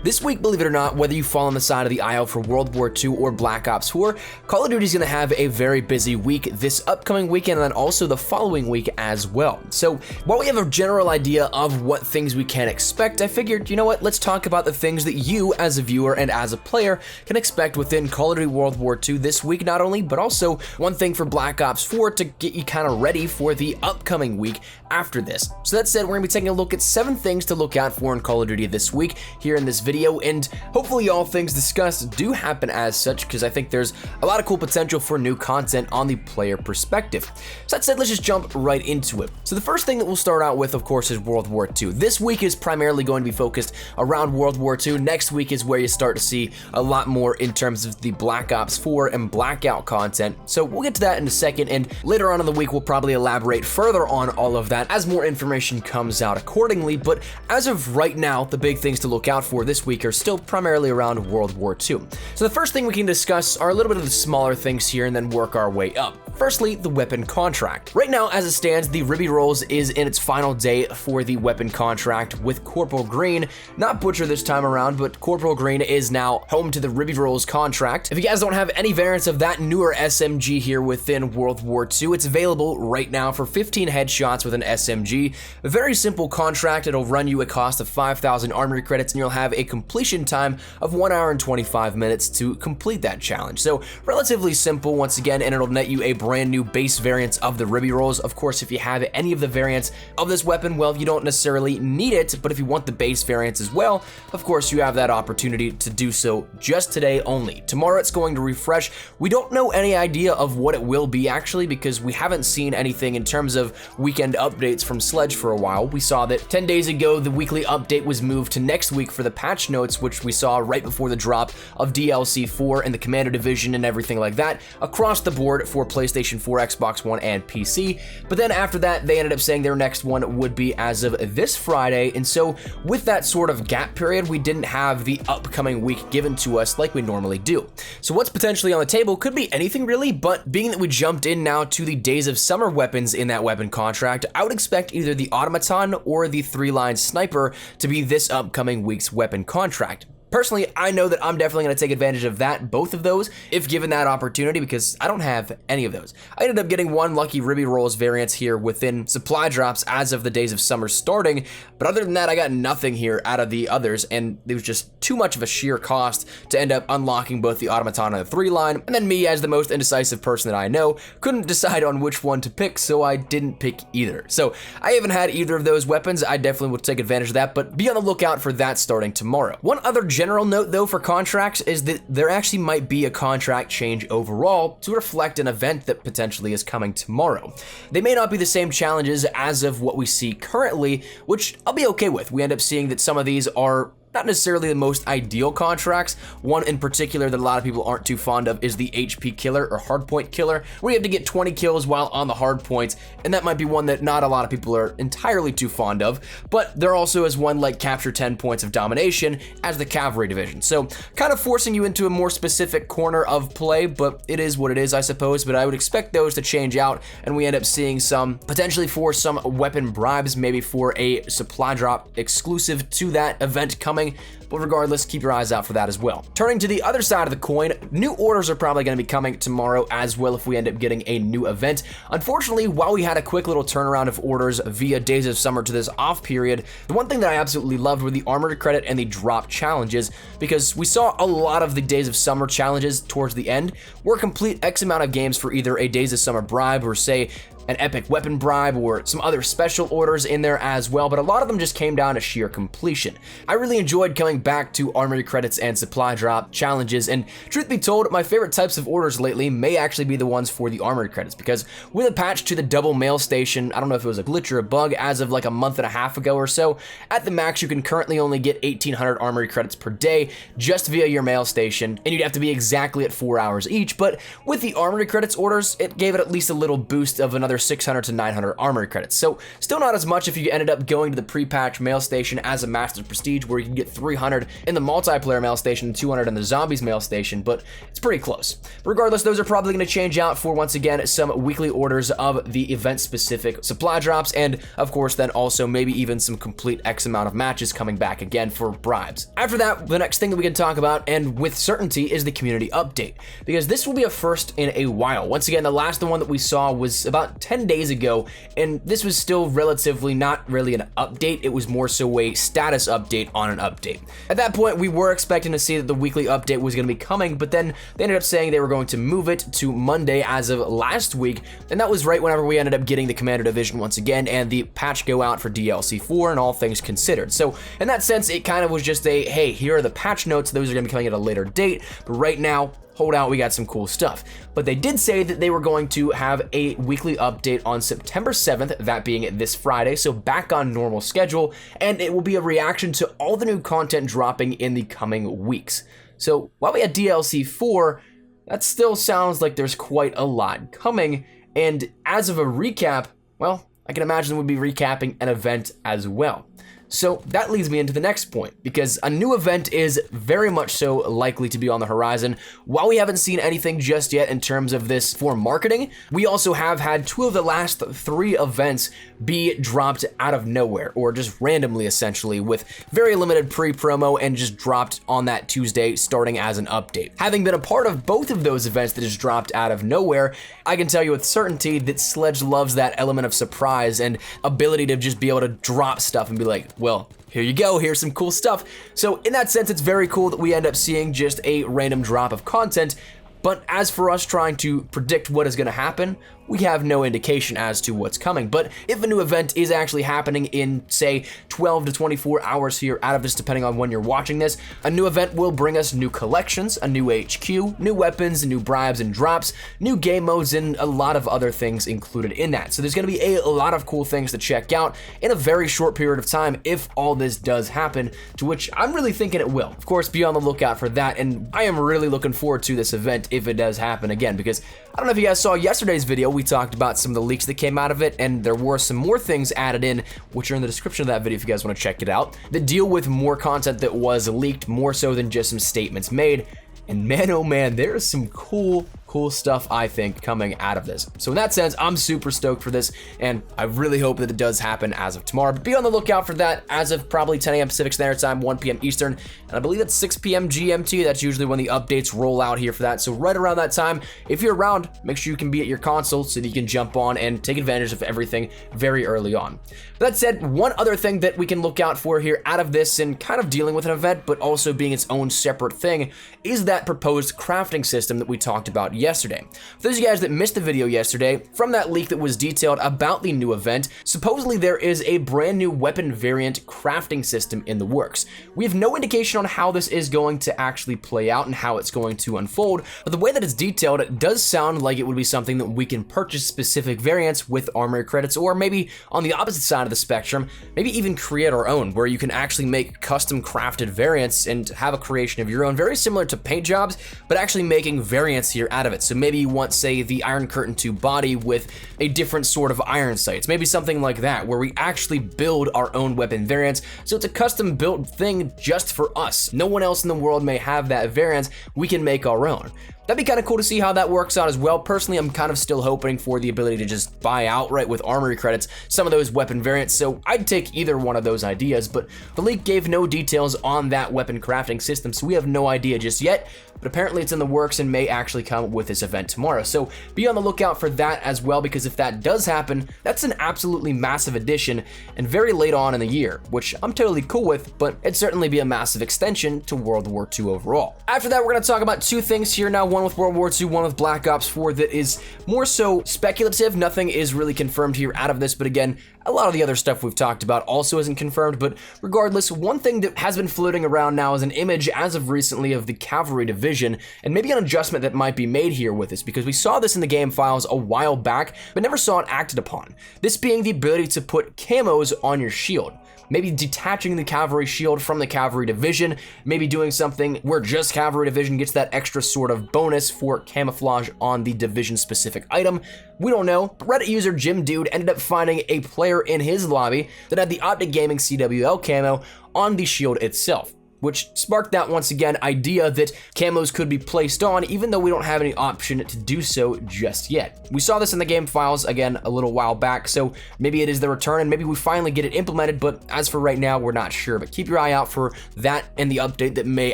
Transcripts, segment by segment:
This week, believe it or not, whether you fall on the side of the aisle for World War II or Black Ops 4, Call of Duty is going to have a very busy week this upcoming weekend and then also the following week as well. So while we have a general idea of what things we can expect, I figured, you know what, let's talk about the things that you as a viewer and as a player can expect within Call of Duty World War II this week not only, but also one thing for Black Ops 4 to get you kind of ready for the upcoming week after this. So that said, we're going to be taking a look at 7 things to look out for in Call of Duty this week here in this video, and hopefully all things discussed do happen as such, because I think there's a lot of cool potential for new content on the player perspective. So that said, let's just jump right into it. So the first thing that we'll start out with, of course, is World War II. This week is primarily going to be focused around World War II. Next week is where you start to see a lot more in terms of the Black Ops 4 and Blackout content. So we'll get to that in a second, and later on in the week, we'll probably elaborate further on all of that as more information comes out accordingly. But as of right now, the big things to look out for this week are still primarily around World War II. So the first thing we can discuss are a little bit of the smaller things here and then work our way up. Firstly, the weapon contract. Right now, as it stands, the Ribby Rolls is in its final day for the weapon contract with Corporal Green. Not Butcher this time around, but Corporal Green is now home to the Ribby Rolls contract. If you guys don't have any variants of that newer SMG here within World War II, it's available right now for 15 headshots with an SMG. A very simple contract. It'll run you a cost of 5,000 armory credits, and you'll have a completion time of 1 hour and 25 minutes to complete that challenge. So relatively simple once again, and it'll net you a brand new base variants of the Ribby Rolls. Of course, if you have any of the variants of this weapon, well, you don't necessarily need it, but if you want the base variants as well, of course, you have that opportunity to do so just today only. Tomorrow it's going to refresh. We don't know any idea of what it will be actually, because we haven't seen anything in terms of weekend updates from Sledge for a while. We saw that 10 days ago, the weekly update was moved to next week for the patch notes, which we saw right before the drop of DLC 4 and the Cavalry Division and everything like that across the board for PlayStation 4, Xbox One, and PC. But then after that, they ended up saying their next one would be as of this Friday. And so with that sort of gap period, we didn't have the upcoming week given to us like we normally do. So what's potentially on the table could be anything really, but being that we jumped in now to the Days of Summer weapons in that weapon contract, I would expect either the Automaton or the 3-line Sniper to be this upcoming week's weapon contract. Personally, I know that I'm definitely going to take advantage of both of those, if given that opportunity, because I don't have any of those. I ended up getting one lucky Ribby Rolls variants here within supply drops as of the Days of Summer starting, but other than that, I got nothing here out of the others, and it was just too much of a sheer cost to end up unlocking both the Automaton and the 3-line, and then me, as the most indecisive person that I know, couldn't decide on which one to pick, so I didn't pick either. So I haven't had either of those weapons. I definitely will take advantage of that, but be on the lookout for that starting tomorrow. One other general note though for contracts is that there actually might be a contract change overall to reflect an event that potentially is coming tomorrow. They may not be the same challenges as of what we see currently, which I'll be okay with. We end up seeing that some of these are not necessarily the most ideal contracts. One in particular that a lot of people aren't too fond of is the HP Killer or Hardpoint Killer, where you have to get 20 kills while on the hard points, and that might be one that not a lot of people are entirely too fond of, but there also is one like Capture 10 Points of Domination as the Cavalry Division. So kind of forcing you into a more specific corner of play, but it is what it is, I suppose. But I would expect those to change out, and we end up seeing some potentially for some weapon bribes, maybe for a supply drop exclusive to that event coming. But regardless, keep your eyes out for that as well. Turning to the other side of the coin, new orders are probably going to be coming tomorrow as well if we end up getting a new event. Unfortunately, while we had a quick little turnaround of orders via Days of Summer to this off period, the one thing that I absolutely loved were the armored credit and the drop challenges, because we saw a lot of the Days of Summer challenges towards the end were complete X amount of games for either a Days of Summer bribe or say an epic weapon bribe or some other special orders in there as well, but a lot of them just came down to sheer completion. I really enjoyed coming back to armory credits and supply drop challenges, and truth be told, my favorite types of orders lately may actually be the ones for the armory credits, because with a patch to the double mail station, I don't know if it was a glitch or a bug as of like a month and a half ago or so, at the max you can currently only get 1,800 armory credits per day just via your mail station, and you'd have to be exactly at 4 hours each. But with the armory credits orders, it gave it at least a little boost of another 600 to 900 armory credits. So still not as much if you ended up going to the pre-patch mail station as a Master Prestige, where you can get 300 200 in the multiplayer mail station, 200 in the zombies mail station, but it's pretty close. Regardless, those are probably going to change out for, once again, some weekly orders of the event-specific supply drops, and of course then also maybe even some complete X amount of matches coming back again for bribes. After that, the next thing that we can talk about, and with certainty, is the community update, because this will be a first in a while. Once again, the last one that we saw was about 10 days ago, and this was still relatively not really an update, it was more so a status update on an update. At that point, we were expecting to see that the weekly update was going to be coming, but then they ended up saying they were going to move it to Monday as of last week, and that was right whenever we ended up getting the Commander Division once again, and the patch go out for DLC 4 and all things considered. So in that sense, it kind of was just a, hey, here are the patch notes, those are going to be coming at a later date, but right now, hold out, we got some cool stuff. But they did say that they were going to have a weekly update on September 7th, that being this Friday, so back on normal schedule, and it will be a reaction to all the new content dropping in the coming weeks. So while we had DLC 4, that still sounds like there's quite a lot coming, and as of a recap, well, I can imagine we'll be recapping an event as well. So that leads me into the next point, because a new event is very much so likely to be on the horizon. While we haven't seen anything just yet in terms of this for marketing, we also have had 2 of the last 3 events be dropped out of nowhere, or just randomly essentially, with very limited pre-promo and just dropped on that Tuesday starting as an update. Having been a part of both of those events that just dropped out of nowhere, I can tell you with certainty that Sledge loves that element of surprise and ability to just be able to drop stuff and be like, well, here you go, here's some cool stuff. So in that sense, it's very cool that we end up seeing just a random drop of content, but as for us trying to predict what is going to happen, we have no indication as to what's coming. But if a new event is actually happening in, say, 12 to 24 hours here out of this, depending on when you're watching this, a new event will bring us new collections, a new HQ, new weapons, new bribes and drops, new game modes, and a lot of other things included in that. So there's going to be a lot of cool things to check out in a very short period of time if all this does happen, to which I'm really thinking it will. Of course, be on the lookout for that, and I am really looking forward to this event if it does happen again, because I don't know if you guys saw yesterday's video, we talked about some of the leaks that came out of it, and there were some more things added in, which are in the description of that video if you guys want to check it out, that deal with more content that was leaked, more so than just some statements made. And man, oh man, there is some cool stuff, I think, coming out of this. So in that sense, I'm super stoked for this, and I really hope that it does happen as of tomorrow. But be on the lookout for that as of probably 10 a.m. Pacific Standard Time, 1 p.m. Eastern, and I believe that's 6 p.m. GMT. That's usually when the updates roll out here for that. So right around that time, if you're around, make sure you can be at your console so that you can jump on and take advantage of everything very early on. That said, one other thing that we can look out for here out of this, and kind of dealing with an event, but also being its own separate thing, is that proposed crafting system that we talked about yesterday. For those of you guys that missed the video yesterday, from that leak that was detailed about the new event, supposedly there is a brand new weapon variant crafting system in the works. We have no indication on how this is going to actually play out and how it's going to unfold, but the way that it's detailed, it does sound like it would be something that we can purchase specific variants with armory credits, or maybe on the opposite side of the spectrum, maybe even create our own, where you can actually make custom crafted variants and have a creation of your own, very similar to paint jobs, but actually making variants here out of it. So maybe you want, say, the Iron Curtain 2 body with a different sort of iron sights, maybe something like that, where we actually build our own weapon variants, so it's a custom built thing just for us. No one else in the world may have that variant, we can make our own. That'd be kind of cool to see how that works out as well. Personally, I'm kind of still hoping for the ability to just buy outright with armory credits some of those weapon variants, so I'd take either one of those ideas, but the leak gave no details on that weapon crafting system, so we have no idea just yet, but apparently it's in the works and may actually come with this event tomorrow. So be on the lookout for that as well, because if that does happen, that's an absolutely massive addition and very late on in the year, which I'm totally cool with, but it'd certainly be a massive extension to World War II overall. After that, we're going to talk about 2 things here now, one with World War II, one with Black Ops 4, that is more so speculative. Nothing is really confirmed here out of this, but again, a lot of the other stuff we've talked about also isn't confirmed. But regardless, one thing that has been floating around now is an image as of recently of the Cavalry Division, and maybe an adjustment that might be made here with this, because we saw this in the game files a while back, but never saw it acted upon. This being the ability to put camos on your shield. Maybe detaching the Cavalry shield from the Cavalry Division, maybe doing something where just Cavalry Division gets that extra sort of bonus for camouflage on the division-specific item. We don't know, but Reddit user Jim Dude ended up finding a player in his lobby that had the Optic Gaming CWL camo on the shield itself. which sparked that once again idea that camos could be placed on even though we don't have any option to do so just yet. We saw this in the game files again a little while back, so maybe it is the return and maybe we finally get it implemented, but as for right now, we're not sure. But keep your eye out for that and the update that may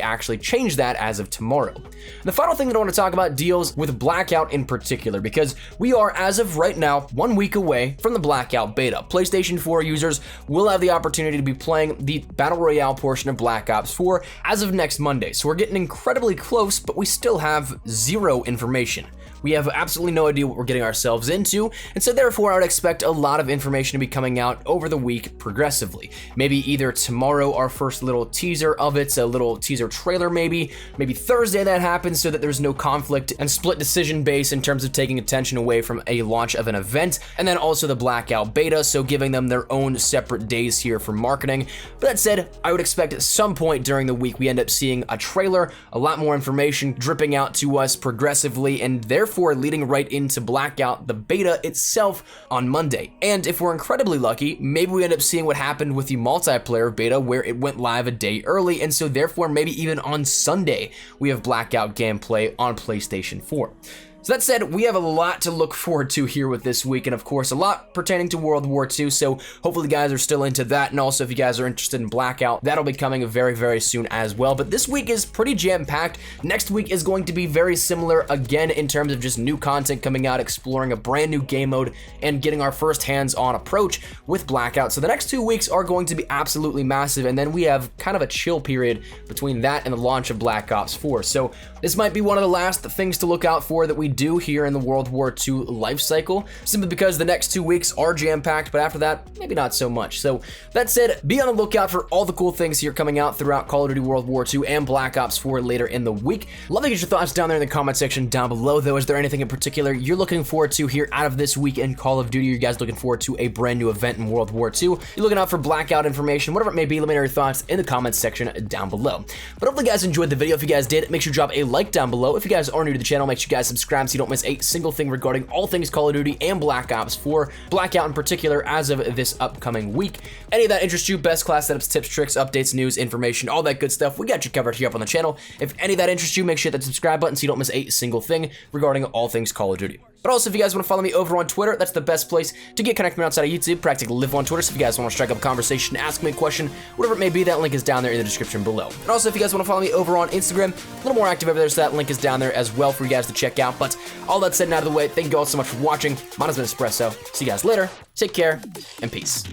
actually change that as of tomorrow. The final thing that I want to talk about deals with Blackout in particular, because we are, as of right now, 1 week away from the Blackout beta. PlayStation 4 users will have the opportunity to be playing the Battle Royale portion of Black Ops 4 as of next Monday. So we're getting incredibly close, but we still have zero information. We have absolutely no idea what we're getting ourselves into, and so therefore I would expect a lot of information to be coming out over the week progressively. Maybe either tomorrow our first little teaser of it, a little teaser trailer maybe Thursday that happens so that there's no conflict and split decision base in terms of taking attention away from a launch of an event, and then also the Blackout beta, so giving them their own separate days here for marketing. But that said, I would expect at some point during the week we end up seeing a trailer, a lot more information dripping out to us progressively, and therefore leading right into Blackout, the beta itself, on Monday. And if we're incredibly lucky, maybe we end up seeing what happened with the multiplayer beta where it went live a day early, and so therefore maybe even on Sunday we have Blackout gameplay on PlayStation 4. So that said, we have a lot to look forward to here with this week, and of course a lot pertaining to World War II, so hopefully you guys are still into that, and also if you guys are interested in Blackout, that'll be coming very, very soon as well. But this week is pretty jam-packed. Next week is going to be very similar again in terms of just new content coming out, exploring a brand new game mode, and getting our first hands-on approach with Blackout. So the next 2 weeks are going to be absolutely massive, and then we have kind of a chill period between that and the launch of Black Ops 4. So this might be one of the last things to look out for that we do here in the World War II life cycle, simply because the next 2 weeks are jam-packed, but after that, maybe not so much. So that said, be on the lookout for all the cool things here coming out throughout Call of Duty World War II and Black Ops 4 later in the week. Love to get your thoughts down there in the comment section down below, though. Is there anything in particular you're looking forward to here out of this week in Call of Duty? Are you guys looking forward to a brand new event in World War II? You're looking out for Blackout information, whatever it may be. Let me know your thoughts in the comments section down below. But hopefully you guys enjoyed the video. If you guys did, make sure you drop a like down below. If you guys are new to the channel, make sure you guys subscribe so you don't miss a single thing regarding all things Call of Duty and Black Ops 4, Blackout in particular, as of this upcoming week. Any of that interests you, best class setups, tips, tricks, updates, news, information, all that good stuff, we got you covered here up on the channel. If any of that interests you, make sure you hit that subscribe button so you don't miss a single thing regarding all things Call of Duty. But also, if you guys want to follow me over on Twitter, that's the best place to get connected with me outside of YouTube. Practically live on Twitter, so if you guys want to strike up a conversation, ask me a question, whatever it may be, that link is down there in the description below. And also, if you guys want to follow me over on Instagram, a little more active over there, so that link is down there as well for you guys to check out. But all that said and out of the way, thank you all so much for watching. Mine has been Espresso. See you guys later, take care, and peace.